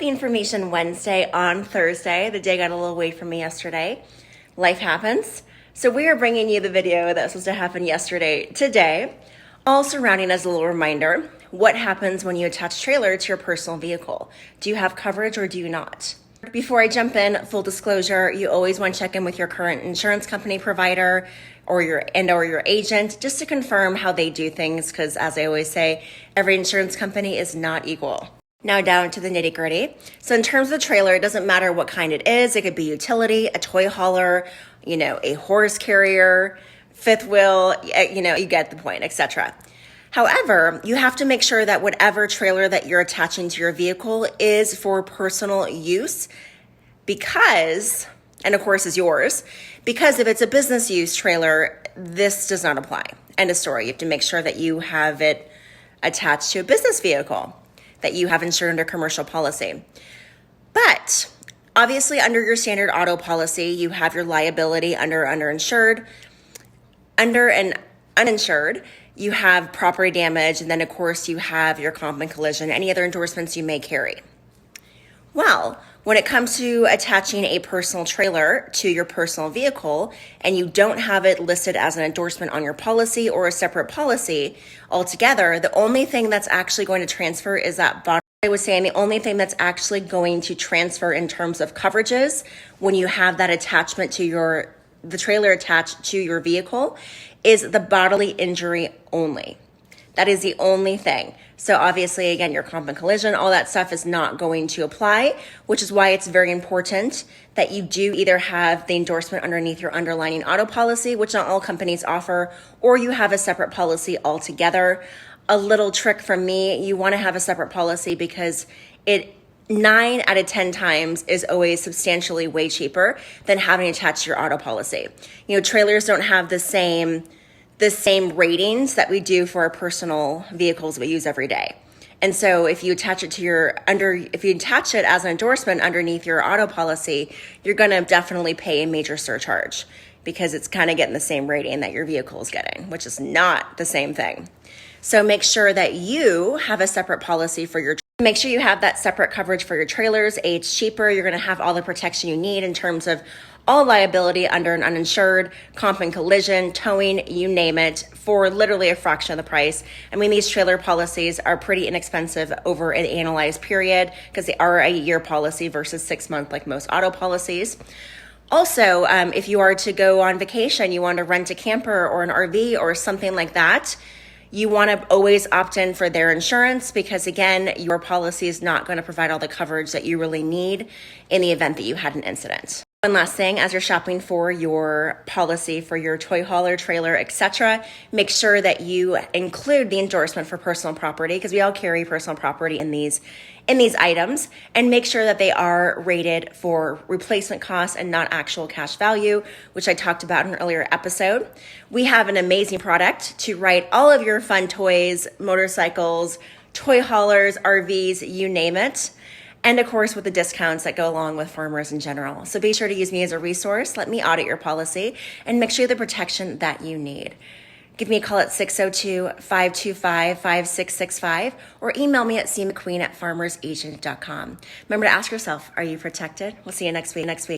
Happy Information Wednesday on Thursday. The day got a little away from me yesterday. Life happens. So we are bringing you the video that was supposed to happen yesterday today, all surrounding as a little reminder, what happens when you attach a trailer to your personal vehicle? Do you have coverage or do you not? Before I jump in, full disclosure, you always want to check in with your current insurance company provider or your agent just to confirm how they do things, because as I always say, every insurance company is not equal. Now down to the nitty gritty. So in terms of the trailer, it doesn't matter what kind it is. It could be utility, a toy hauler, a horse carrier, fifth wheel, you get the point, etc. However, you have to make sure that whatever trailer that you're attaching to your vehicle is for personal use because, and of course is yours, because if it's a business use trailer, this does not apply. End of story. You have to make sure that you have it attached to a business vehicle, that you have insured under commercial policy. But obviously under your standard auto policy, you have your liability under underinsured, under and uninsured, you have property damage, and then of course you have your comp and collision, any other endorsements you may carry. Well, when it comes to attaching a personal trailer to your personal vehicle and you don't have it listed as an endorsement on your policy or a separate policy altogether, the only thing that's actually going to transfer is that bottom. I was saying the only thing that's actually going to transfer in terms of coverages when you have that attachment to the trailer attached to your vehicle is the bodily injury only. That is the only thing. So obviously, again, your comp and collision, all that stuff is not going to apply, which is why it's very important that you do either have the endorsement underneath your underlying auto policy, which not all companies offer, or you have a separate policy altogether. A little trick from me, you want to have a separate policy because 9 out of 10 times is always substantially way cheaper than having attached to your auto policy. Trailers don't have the same ratings that we do for our personal vehicles we use every day. And so if you attach it if you attach it as an endorsement underneath your auto policy, you're going to definitely pay a major surcharge because it's kind of getting the same rating that your vehicle is getting, which is not the same thing. So make sure that you have a separate policy for your Make sure you have that separate coverage for your trailers. It's cheaper. You're going to have all the protection you need in terms of all liability under an uninsured, comp and collision, towing, you name it, for literally a fraction of the price. I mean, these trailer policies are pretty inexpensive over an analyzed period because they are a year policy versus 6 month like most auto policies. Also, if you are to go on vacation, you want to rent a camper or an RV or something like that, you want to always opt in for their insurance because, again, your policy is not going to provide all the coverage that you really need in the event that you had an incident. One last thing, as you're shopping for your policy for your toy hauler, trailer, etc., make sure that you include the endorsement for personal property because we all carry personal property in these items, and make sure that they are rated for replacement costs and not actual cash value, which I talked about in an earlier episode. We have an amazing product to write all of your fun toys, motorcycles, toy haulers, RVs, you name it. And of course, with the discounts that go along with Farmers in general. So be sure to use me as a resource. Let me audit your policy and make sure you have the protection that you need. Give me a call at 602-525-5665 or email me at cmcqueen@farmersagent.com. Remember to ask yourself, are you protected? We'll see you next week.